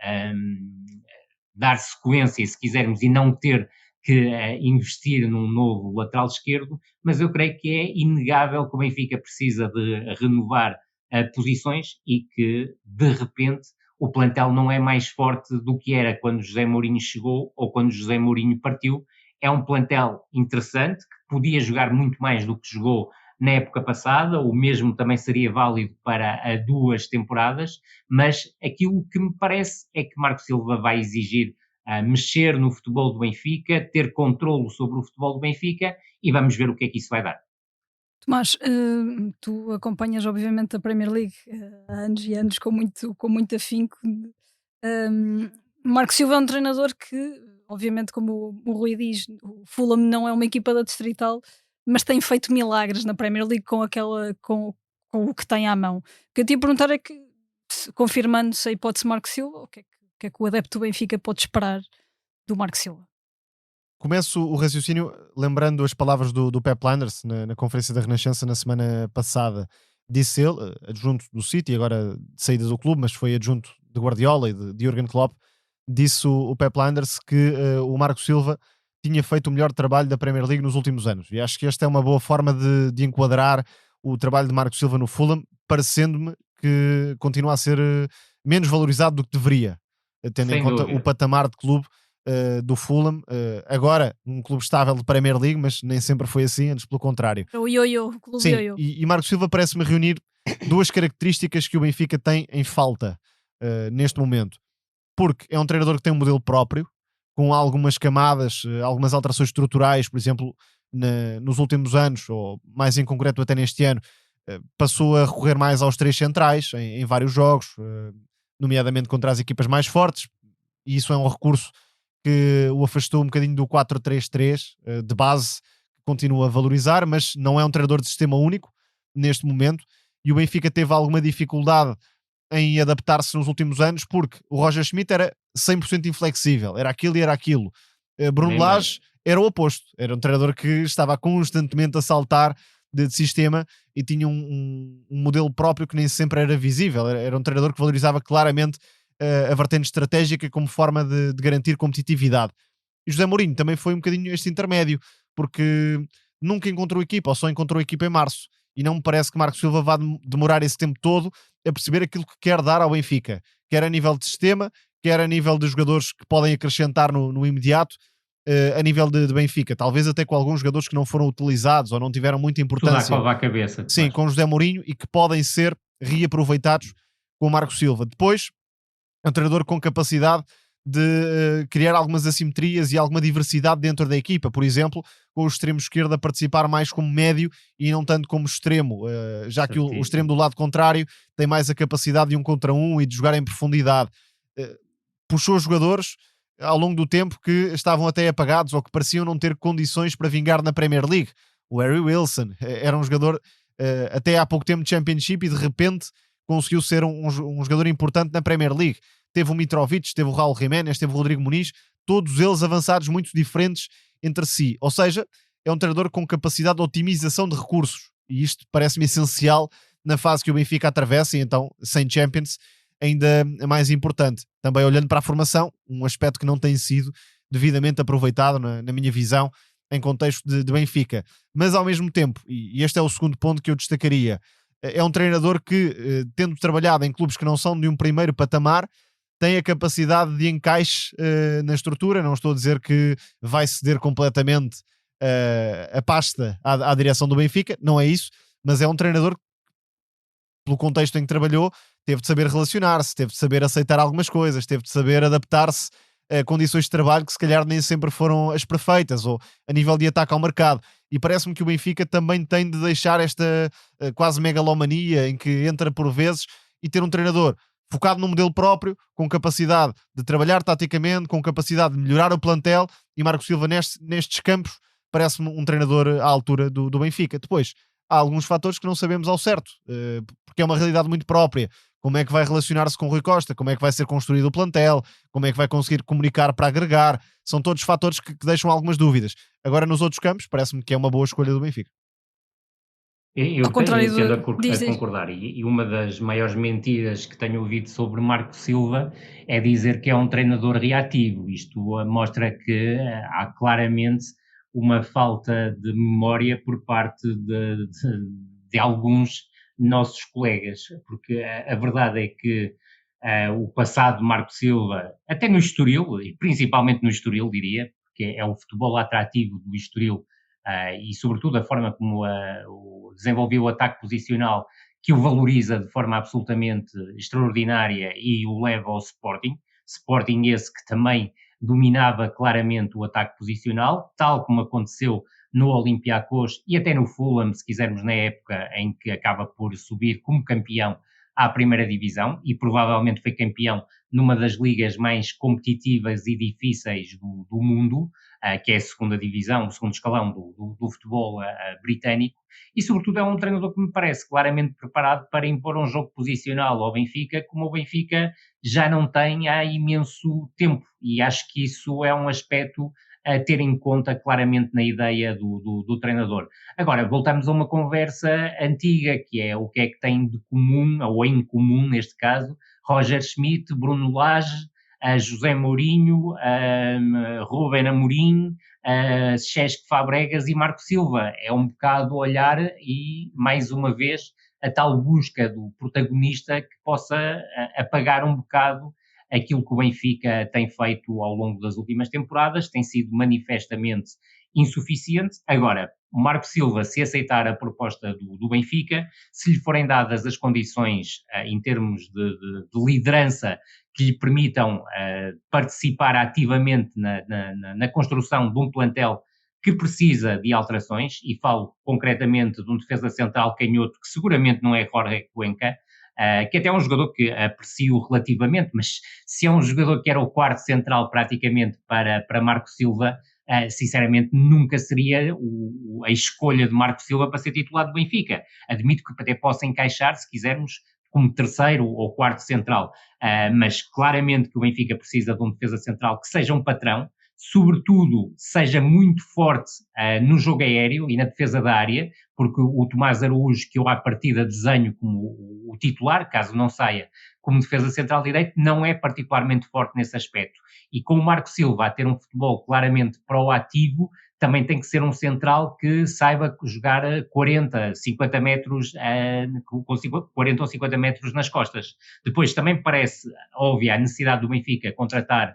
dar sequência, se quisermos, e não ter que investir num novo lateral esquerdo, mas eu creio que é inegável que o Benfica precisa de renovar posições e que, de repente, o plantel não é mais forte do que era quando José Mourinho chegou ou quando José Mourinho partiu. É um plantel interessante, que podia jogar muito mais do que jogou na época passada, o mesmo também seria válido para 2 temporadas, mas aquilo que me parece é que Marco Silva vai exigir mexer no futebol do Benfica, ter controlo sobre o futebol do Benfica, e vamos ver o que é que isso vai dar. Tomás, tu acompanhas obviamente a Premier League há anos e anos com muito afinco. Marco Silva é um treinador que, obviamente, como o Rui diz, o Fulham não é uma equipa da Distrital, mas tem feito milagres na Premier League com o que tem à mão. O que eu te ia perguntar é que, confirmando-se a hipótese Marco Silva, o que é que o adepto do Benfica pode esperar do Marco Silva? Começo o raciocínio lembrando as palavras do Pep Linders na conferência da Renascença na semana passada. Disse ele, adjunto do City, agora de saída do clube, mas foi adjunto de Guardiola e de Jürgen Klopp, disse o Pep Linders que o Marco Silva tinha feito o melhor trabalho da Premier League nos últimos anos. E acho que esta é uma boa forma de enquadrar o trabalho de Marco Silva no Fulham, parecendo-me que continua a ser menos valorizado do que deveria, tendo Sem em conta dúvida. o patamar de clube do Fulham, agora um clube estável de Premier League, mas nem sempre foi assim, antes pelo contrário. O Ioiô, o clube Sim, Ioiô. e Marco Silva parece-me reunir duas características que o Benfica tem em falta neste momento, porque é um treinador que tem um modelo próprio, com algumas camadas, algumas alterações estruturais, por exemplo, nos últimos anos, ou mais em concreto até neste ano, passou a recorrer mais aos 3 centrais em vários jogos, nomeadamente contra as equipas mais fortes, e isso é um recurso que o afastou um bocadinho do 4-3-3 de base, que continua a valorizar, mas não é um treinador de sistema único neste momento, e o Benfica teve alguma dificuldade em adaptar-se nos últimos anos, porque o Roger Schmidt era 100% inflexível, era aquilo e era aquilo. Bruno Lage era o oposto, era um treinador que estava constantemente a saltar de sistema e tinha um modelo próprio que nem sempre era visível, era um treinador que valorizava claramente a vertente estratégica como forma de garantir competitividade. E José Mourinho também foi um bocadinho este intermédio, porque nunca encontrou equipa, ou só encontrou equipa em março, e não me parece que Marco Silva vá demorar esse tempo todo a perceber aquilo que quer dar ao Benfica, quer a nível de sistema, quer a nível de jogadores que podem acrescentar no imediato, a nível de Benfica, talvez até com alguns jogadores que não foram utilizados ou não tiveram muita importância. Tudo à cabeça. Sim, com José Mourinho, e que podem ser reaproveitados com o Marco Silva. Depois, é um treinador com capacidade de criar algumas assimetrias e alguma diversidade dentro da equipa, por exemplo, com o extremo esquerdo a participar mais como médio e não tanto como extremo, já que o extremo do lado contrário tem mais a capacidade de 1 contra 1 e de jogar em profundidade. Puxou jogadores ao longo do tempo que estavam até apagados ou que pareciam não ter condições para vingar na Premier League. O Harry Wilson era um jogador até há pouco tempo de Championship e de repente conseguiu ser um jogador importante na Premier League. Teve o Mitrovic, teve o Raul Jiménez, teve o Rodrigo Muniz, todos eles avançados muito diferentes entre si. Ou seja, é um treinador com capacidade de otimização de recursos, e isto parece-me essencial na fase que o Benfica atravessa, e então, sem Champions, ainda é mais importante. Também olhando para a formação, um aspecto que não tem sido devidamente aproveitado, na minha visão, em contexto de Benfica. Mas ao mesmo tempo, e este é o segundo ponto que eu destacaria, é um treinador que, tendo trabalhado em clubes que não são de um primeiro patamar, tem a capacidade de encaixe na estrutura. Não estou a dizer que vai ceder completamente a pasta à direção do Benfica, não é isso, mas é um treinador que, pelo contexto em que trabalhou, teve de saber relacionar-se, teve de saber aceitar algumas coisas, teve de saber adaptar-se condições de trabalho que se calhar nem sempre foram as perfeitas, ou a nível de ataque ao mercado. E parece-me que o Benfica também tem de deixar esta quase megalomania em que entra por vezes e ter um treinador focado no modelo próprio, com capacidade de trabalhar taticamente, com capacidade de melhorar o plantel, e Marco Silva nestes campos parece-me um treinador à altura do Benfica. Depois, há alguns fatores que não sabemos ao certo, porque é uma realidade muito própria. Como é que vai relacionar-se com o Rui Costa? Como é que vai ser construído o plantel? Como é que vai conseguir comunicar para agregar? São todos fatores que deixam algumas dúvidas. Agora, nos outros campos, parece-me que é uma boa escolha do Benfica. Eu Ao contrário tendo diz. a concordar, e uma das maiores mentiras que tenho ouvido sobre Marco Silva é dizer que é um treinador reativo. Isto mostra que há claramente uma falta de memória por parte de alguns nossos colegas, porque a verdade é que o passado de Marco Silva, até no Estoril, e principalmente no Estoril, diria, porque é o futebol atrativo do Estoril, e sobretudo a forma como desenvolveu o ataque posicional, que o valoriza de forma absolutamente extraordinária e o leva ao Sporting esse que também dominava claramente o ataque posicional, tal como aconteceu no Olympiacos e até no Fulham, se quisermos, na época em que acaba por subir como campeão à primeira divisão, e provavelmente foi campeão numa das ligas mais competitivas e difíceis do mundo, que é a segunda divisão, o segundo escalão do futebol britânico, e sobretudo é um treinador que me parece claramente preparado para impor um jogo posicional ao Benfica, como o Benfica já não tem há imenso tempo, e acho que isso é um aspecto a ter em conta claramente na ideia do treinador. Agora, voltamos a uma conversa antiga, que é o que é que tem de comum, ou em comum neste caso, Roger Schmidt, Bruno Lage, José Mourinho, Ruben Amorim, Cesc Fabregas e Marco Silva. É um bocado olhar e, mais uma vez, a tal busca do protagonista que possa apagar um bocado aquilo que o Benfica tem feito ao longo das últimas temporadas, tem sido manifestamente insuficiente. Agora, o Marco Silva, se aceitar a proposta do Benfica, se lhe forem dadas as condições em termos de liderança que lhe permitam participar ativamente na construção de um plantel que precisa de alterações, e falo concretamente de um defesa central canhoto que seguramente não é Jorge Cuenca, que até é um jogador que aprecio relativamente, mas se é um jogador que era o quarto central praticamente para Marco Silva, sinceramente nunca seria a escolha de Marco Silva para ser titular do Benfica. Admito que até possa encaixar, se quisermos, como terceiro ou quarto central, mas claramente que o Benfica precisa de um defesa central que seja um patrão, sobretudo seja muito forte no jogo aéreo e na defesa da área, porque o Tomás Araújo, que eu à partida desenho como o titular, caso não saia como defesa central direito, não é particularmente forte nesse aspecto. E com o Marco Silva a ter um futebol claramente proativo, também tem que ser um central que saiba jogar 40, 50 metros, com 40 ou 50 metros nas costas. Depois também parece óbvia a necessidade do Benfica contratar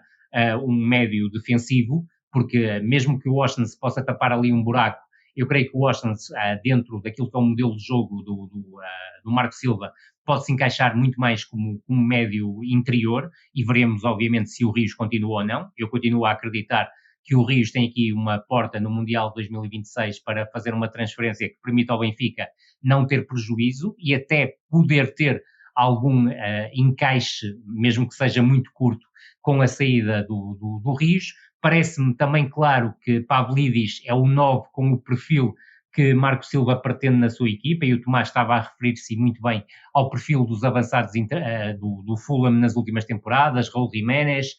um médio defensivo, porque mesmo que o Washington se possa tapar ali um buraco, eu creio que o Washington, dentro daquilo que é o modelo de jogo do Marco Silva, pode se encaixar muito mais como médio interior, e veremos obviamente se o Rios continua ou não. Eu continuo a acreditar que o Rios tem aqui uma porta no Mundial de 2026 para fazer uma transferência que permita ao Benfica não ter prejuízo e até poder ter algum encaixe, mesmo que seja muito curto, com a saída do Rios. Parece-me também claro que Pavlidis é o 9 com o perfil que Marco Silva pretende na sua equipa, e o Tomás estava a referir-se muito bem ao perfil dos avançados do Fulham nas últimas temporadas, Raul Jiménez,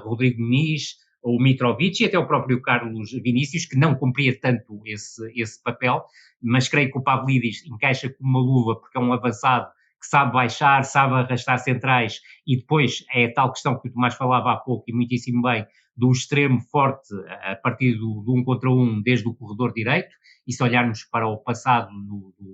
Rodrigo Muniz, o Mitrovic e até o próprio Carlos Vinícius, que não cumpria tanto esse papel, mas creio que o Pavlidis encaixa como uma luva, porque é um avançado que sabe baixar, sabe arrastar centrais, e depois é a tal questão que o Tomás falava há pouco, e muitíssimo bem, do extremo forte a partir do 1 contra 1 desde o corredor direito. E se olharmos para o passado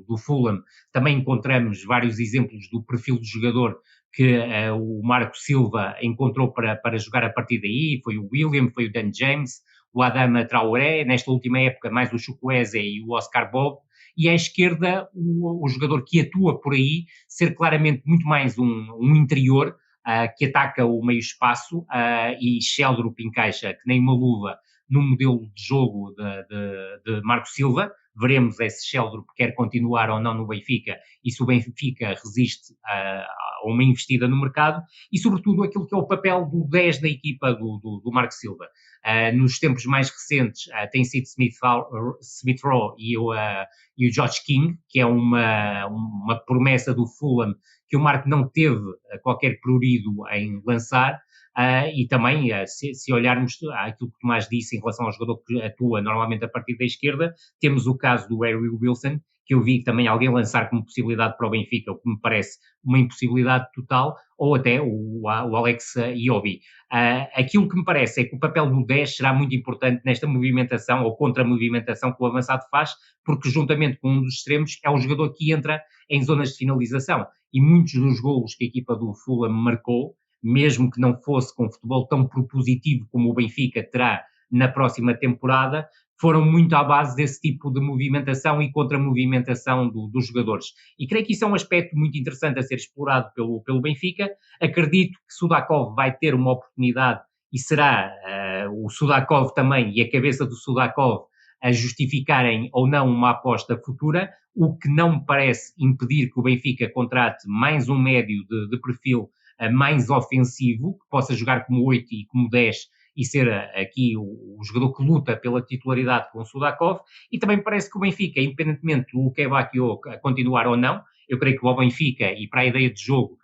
do Fulham, também encontramos vários exemplos do perfil do jogador que o Marco Silva encontrou para jogar a partir daí. Foi o William, foi o Dan James, o Adama Traoré, nesta última época mais o Chukwueze e o Oscar Bob, e à esquerda o jogador que atua por aí ser claramente muito mais um interior, que ataca o meio espaço e Sheldrup encaixa que nem uma luva no modelo de jogo de Marco Silva. Veremos se Sheldrup quer continuar ou não no Benfica e se o Benfica resiste a uma investida no mercado e, sobretudo, aquilo que é o papel do 10 da equipa do Marco Silva. Nos tempos mais recentes tem sido Smith Rowe e o Josh King, que é uma promessa do Fulham que o Marco não teve qualquer prurido em lançar. E também, se olharmos aquilo que o Tomás disse em relação ao jogador que atua normalmente a partir da esquerda, temos o caso do Harry Wilson, que eu vi também alguém lançar como possibilidade para o Benfica, o que me parece uma impossibilidade total, ou até o Alex Iwobi. Aquilo que me parece é que o papel do 10 será muito importante nesta movimentação ou contra-movimentação que o avançado faz, porque juntamente com um dos extremos é um jogador que entra em zonas de finalização. E muitos dos golos que a equipa do Fulham marcou, mesmo que não fosse com futebol tão propositivo como o Benfica terá na próxima temporada, foram muito à base desse tipo de movimentação e contra-movimentação dos jogadores. E creio que isso é um aspecto muito interessante a ser explorado pelo Benfica. Acredito que Sudakov vai ter uma oportunidade e será o Sudakov também e a cabeça do Sudakov a justificarem ou não uma aposta futura, o que não me parece impedir que o Benfica contrate mais um médio de perfil mais ofensivo, que possa jogar como 8 e como 10 e ser aqui o jogador que luta pela titularidade com o Sudakov, e também parece que o Benfica, independentemente do Luque Bacchio continuar ou não, eu creio que o Benfica e para a ideia de jogo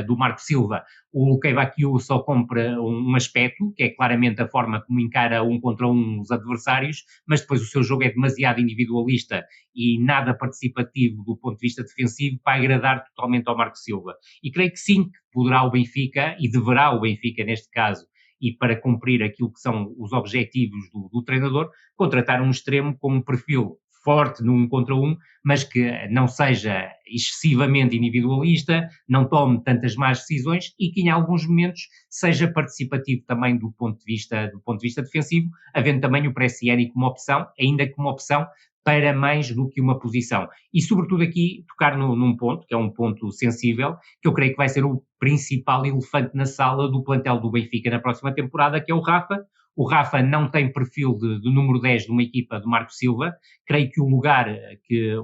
do Marco Silva, o Luque Bacchio só compra um aspecto, que é claramente a forma como encara um contra um os adversários, mas depois o seu jogo é demasiado individualista e nada participativo do ponto de vista defensivo para agradar totalmente ao Marco Silva. E creio que sim, que poderá o Benfica, e deverá o Benfica neste caso, e para cumprir aquilo que são os objetivos do treinador, contratar um extremo com um perfil forte no 1 contra 1, mas que não seja excessivamente individualista, não tome tantas más decisões e que em alguns momentos seja participativo também do ponto de vista defensivo, havendo também o Bresciani como opção, ainda como opção para mais do que uma posição. E sobretudo aqui tocar num ponto, que é um ponto sensível, que eu creio que vai ser o principal elefante na sala do plantel do Benfica na próxima temporada, que é o Rafa. O Rafa não tem perfil de número 10 de uma equipa do Marco Silva. Creio que o lugar que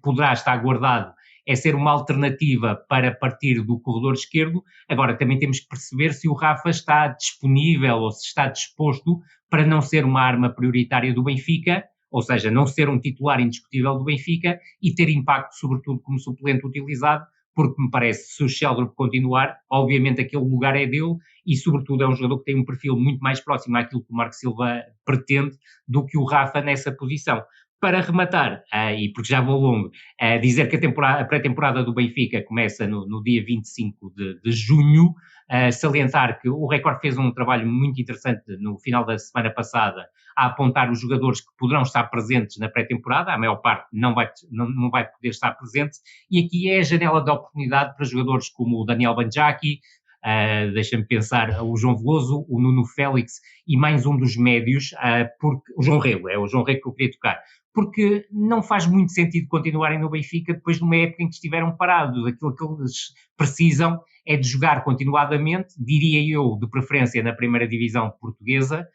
poderá estar guardado é ser uma alternativa para partir do corredor esquerdo. Agora, também temos que perceber se o Rafa está disponível ou se está disposto para não ser uma arma prioritária do Benfica, ou seja, não ser um titular indiscutível do Benfica e ter impacto, sobretudo, como suplente utilizado, porque me parece, se o Sheldrup continuar, obviamente aquele lugar é dele e, sobretudo, é um jogador que tem um perfil muito mais próximo àquilo que o Marco Silva pretende do que o Rafa nessa posição. Para rematar, e porque já vou longo, dizer que a pré-temporada do Benfica começa no dia 25 de junho, salientar que o Record fez um trabalho muito interessante no final da semana passada a apontar os jogadores que poderão estar presentes na pré-temporada, a maior parte não vai poder estar presente, e aqui é a janela de oportunidade para jogadores como o Daniel Banjaki, deixa-me pensar, o João Veloso, o Nuno Félix e mais um dos médios, porque o João Rego que eu queria tocar, porque não faz muito sentido continuarem no Benfica depois de uma época em que estiveram parados. Aquilo que eles precisam é de jogar continuadamente, diria eu, de preferência na primeira divisão portuguesa,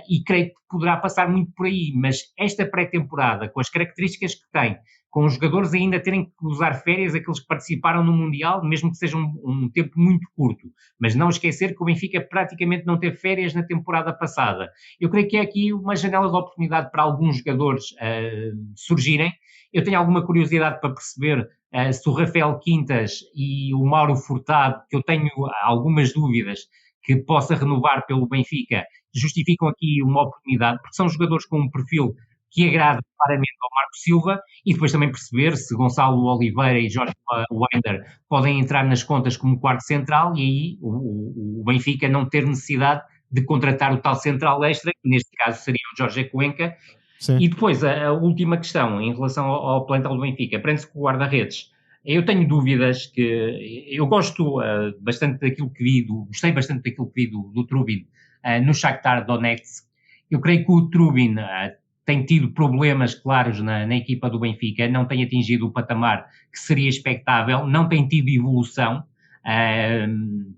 e creio que poderá passar muito por aí, mas esta pré-temporada, com as características que tem, com os jogadores ainda terem que usar férias, aqueles que participaram no Mundial, mesmo que seja um tempo muito curto, mas não esquecer que o Benfica praticamente não teve férias na temporada passada. Eu creio que é aqui uma janela de oportunidade para alguns jogadores surgirem. Eu tenho alguma curiosidade para perceber se o Rafael Quintas e o Mauro Furtado, que eu tenho algumas dúvidas que possa renovar pelo Benfica, justificam aqui uma oportunidade, porque são jogadores com um perfil que agrada claramente ao Marco Silva, e depois também perceber se Gonçalo Oliveira e Jorge Winder podem entrar nas contas como quarto central, e aí o Benfica não ter necessidade de contratar o tal central extra, que neste caso seria o Jorge Cuenca. Sim. E depois a última questão em relação ao plantel do Benfica, prende-se com o guarda-redes. Eu tenho dúvidas, que eu gosto bastante daquilo que vi, gostei bastante daquilo que vi do Trubin no Shakhtar Donetsk. Eu creio que o Trubin tem tido problemas claros na equipa do Benfica, não tem atingido o patamar que seria expectável, não tem tido evolução.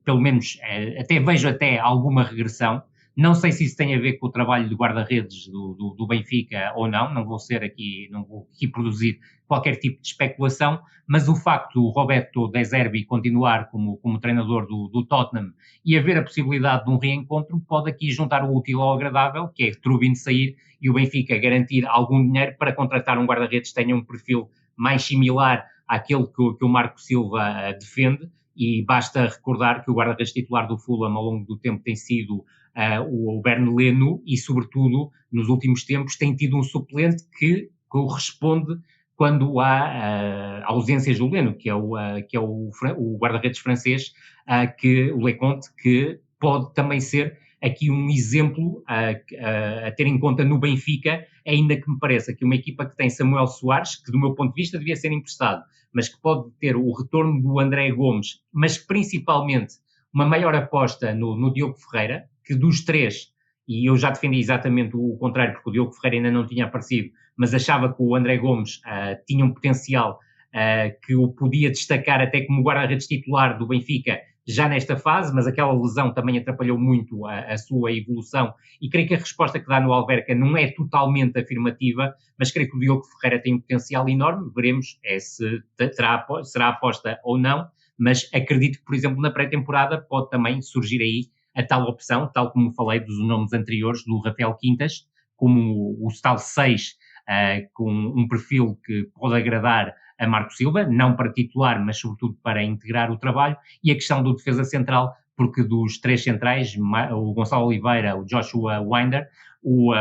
pelo menos até vejo até alguma regressão. Não sei se isso tem a ver com o trabalho de guarda-redes do Benfica ou não vou aqui produzir qualquer tipo de especulação, mas o facto do Roberto De Zerbi continuar como treinador do Tottenham e haver a possibilidade de um reencontro pode aqui juntar o útil ao agradável, que é Trubin sair e o Benfica garantir algum dinheiro para contratar um guarda-redes que tenha um perfil mais similar àquele que o Marco Silva defende, e basta recordar que o guarda-redes titular do Fulham ao longo do tempo tem sido o Bernd Leno e, sobretudo, nos últimos tempos tem tido um suplente que corresponde quando há ausências do Leno, que é o guarda-redes francês, o Leconte, que pode também ser aqui um exemplo a ter em conta no Benfica, ainda que me pareça que uma equipa que tem Samuel Soares, que do meu ponto de vista devia ser emprestado, mas que pode ter o retorno do André Gomes, mas principalmente uma maior aposta no Diogo Ferreira, que dos três, e eu já defendi exatamente o contrário, porque o Diogo Ferreira ainda não tinha aparecido, mas achava que o André Gomes tinha um potencial que o podia destacar até como guarda-redes titular do Benfica já nesta fase, mas aquela lesão também atrapalhou muito a sua evolução, e creio que a resposta que dá no Alverca não é totalmente afirmativa, mas creio que o Diogo Ferreira tem um potencial enorme. Veremos se será aposta ou não, mas acredito que, por exemplo, na pré-temporada pode também surgir aí a tal opção, tal como falei dos nomes anteriores, do Rafael Quintas, como o tal 6, com um perfil que pode agradar a Marco Silva, não para titular, mas sobretudo para integrar o trabalho, e a questão do defesa central, porque dos três centrais, o Gonçalo Oliveira, o Joshua Winder, o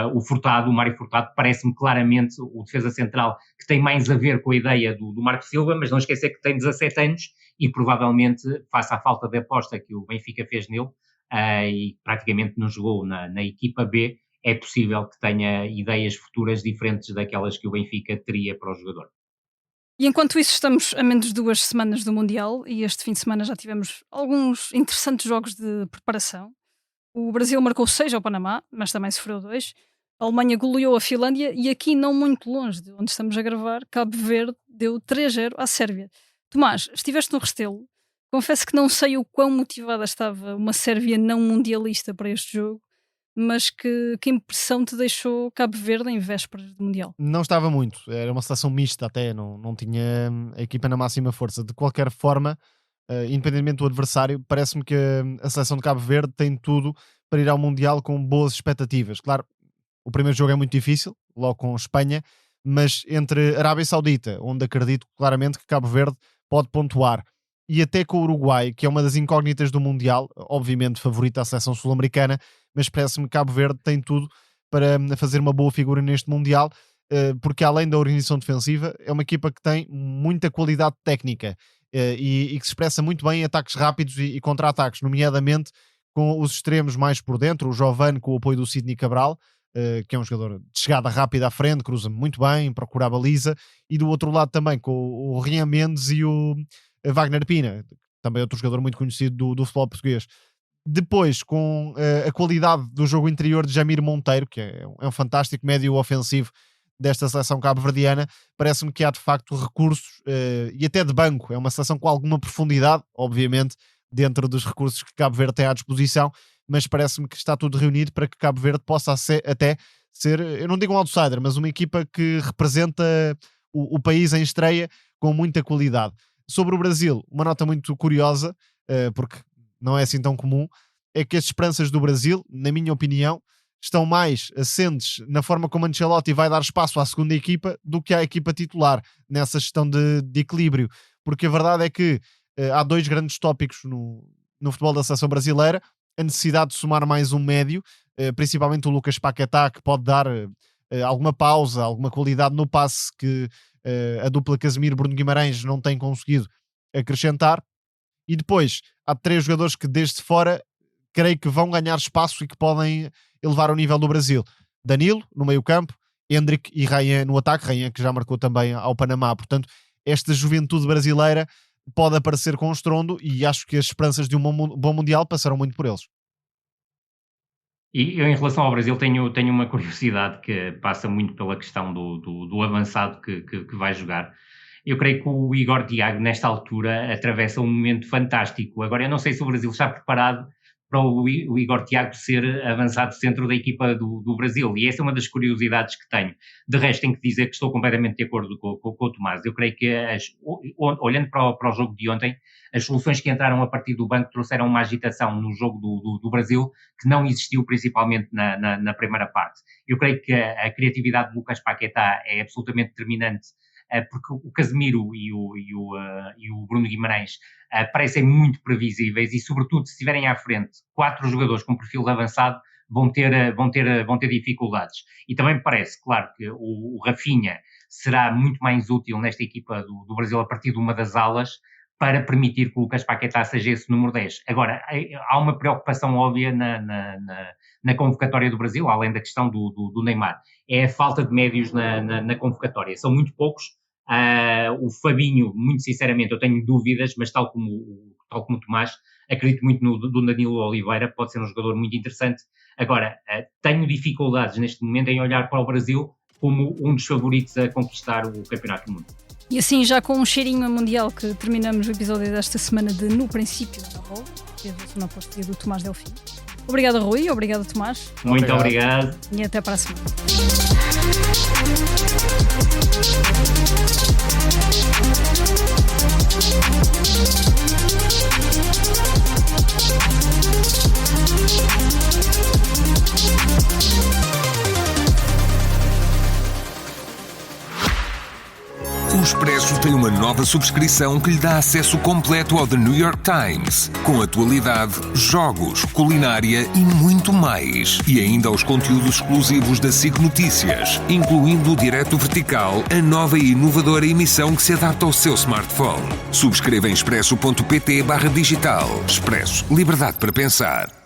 Mário Furtado, parece-me claramente o defesa central que tem mais a ver com a ideia do Marco Silva, mas não esquecer que tem 17 anos e provavelmente, face à falta de aposta que o Benfica fez nele, e praticamente não jogou na equipa B, é possível que tenha ideias futuras diferentes daquelas que o Benfica teria para o jogador. E enquanto isso, estamos a menos de 2 semanas do Mundial e este fim de semana já tivemos alguns interessantes jogos de preparação. O Brasil marcou 6 ao Panamá, mas também sofreu 2. A Alemanha goleou a Finlândia e aqui, não muito longe de onde estamos a gravar, Cabo Verde deu 3-0 à Sérvia. Tomás, estiveste no Restelo. Confesso que não sei o quão motivada estava uma Sérvia não mundialista para este jogo, mas que impressão te deixou Cabo Verde em vésperas do Mundial? Não estava muito, era uma seleção mista até, não tinha a equipa na máxima força. De qualquer forma, independentemente do adversário, parece-me que a seleção de Cabo Verde tem tudo para ir ao Mundial com boas expectativas. Claro, o primeiro jogo é muito difícil, logo com Espanha, mas entre Arábia Saudita, onde acredito claramente que Cabo Verde pode pontuar, e até com o Uruguai, que é uma das incógnitas do Mundial, obviamente favorita à seleção sul-americana, mas parece-me que Cabo Verde tem tudo para fazer uma boa figura neste Mundial, porque além da organização defensiva, é uma equipa que tem muita qualidade técnica e que se expressa muito bem em ataques rápidos e contra-ataques, nomeadamente com os extremos mais por dentro, o Jovane com o apoio do Sidney Cabral, que é um jogador de chegada rápida à frente, cruza muito bem, procura a baliza, e do outro lado também com o Rian Mendes e o Wagner Pina, também outro jogador muito conhecido do futebol português. Depois, com a qualidade do jogo interior de Jamir Monteiro, que é um fantástico médio ofensivo desta seleção cabo-verdiana, parece-me que há de facto recursos e até de banco. É uma seleção com alguma profundidade, obviamente, dentro dos recursos que Cabo Verde tem à disposição, mas parece-me que está tudo reunido para que Cabo Verde possa até ser, eu não digo um outsider, mas uma equipa que representa o país em estreia com muita qualidade. Sobre o Brasil, uma nota muito curiosa, porque não é assim tão comum, é que as esperanças do Brasil, na minha opinião, estão mais assentes na forma como Ancelotti vai dar espaço à segunda equipa do que à equipa titular, nessa gestão de equilíbrio, porque a verdade é que há dois grandes tópicos no futebol da seleção brasileira: a necessidade de somar mais um médio, principalmente o Lucas Paquetá, que pode dar alguma pausa, alguma qualidade no passe que a dupla Casemiro-Bruno Guimarães não tem conseguido acrescentar. E depois há 3 jogadores que desde fora creio que vão ganhar espaço e que podem elevar o nível do Brasil: Danilo no meio campo, Endrick e Rayan no ataque, Rayan que já marcou também ao Panamá. Portanto, esta juventude brasileira pode aparecer com estrondo, e acho que as esperanças de um bom Mundial passaram muito por eles. E eu, em relação ao Brasil, tenho uma curiosidade que passa muito pela questão do avançado que vai jogar. Eu creio que o Igor Thiago, nesta altura, atravessa um momento fantástico. Agora, eu não sei se o Brasil está preparado para o Igor Thiago ser avançado centro da equipa do Brasil, e essa é uma das curiosidades que tenho. De resto, tenho que dizer que estou completamente de acordo com o Tomás. Eu creio que, olhando para o jogo de ontem, as soluções que entraram a partir do banco trouxeram uma agitação no jogo do Brasil que não existiu principalmente na primeira parte. Eu creio que a criatividade de Lucas Paquetá é absolutamente determinante, porque o Casemiro e o Bruno Guimarães parecem muito previsíveis e, sobretudo, se estiverem à frente 4 jogadores com perfil avançado, vão ter dificuldades. E também me parece, claro, que o Rafinha será muito mais útil nesta equipa do Brasil a partir de uma das alas para permitir que o Lucas Paquetá seja esse número 10. Agora, há uma preocupação óbvia na convocatória do Brasil, além da questão do Neymar. É a falta de médios na convocatória. São muito poucos. O Fabinho, muito sinceramente, eu tenho dúvidas, mas tal como o Tomás, acredito muito no Danilo Oliveira, pode ser um jogador muito interessante. Agora, tenho dificuldades neste momento em olhar para o Brasil como um dos favoritos a conquistar o Campeonato do Mundo. E assim, já com um cheirinho a mundial, que terminamos o episódio desta semana de No Princípio da Bola, teve uma partilha do Tomás Delfim. Obrigado, Rui. Obrigado, Tomás. Muito obrigado. E até para a semana. O Expresso tem uma nova subscrição que lhe dá acesso completo ao The New York Times, com atualidade, jogos, culinária e muito mais. E ainda aos conteúdos exclusivos da SIC Notícias, incluindo o Direto Vertical, a nova e inovadora emissão que se adapta ao seu smartphone. Subscreva em expresso.pt/digital. Expresso. Liberdade para pensar.